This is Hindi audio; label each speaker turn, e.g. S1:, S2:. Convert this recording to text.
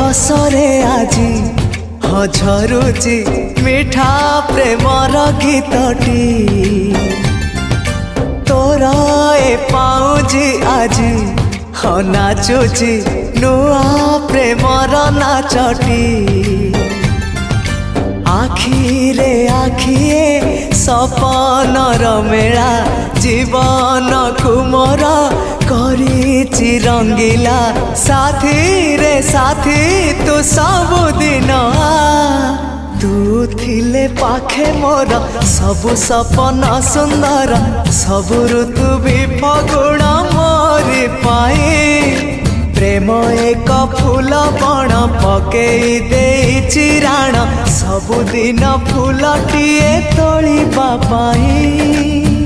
S1: रसरे आजी झरुची मिठा प्रेमर गीतटी तोर ए पाउजी आजी नाचुची नुआ प्रेमर नाचटी आखिरे आखिए सपनर मेला जीवन कुमर करिछि रंगीला साथी रे साथी तू सबुदिन तू थिले पाखे मोर सबु सपन सुंदर सबु ऋतु भी फगुण मोरी पाई प्रेम एक फूल बण पकई देइछि राण सबुदिन फूलटिए तोलिबा पाई।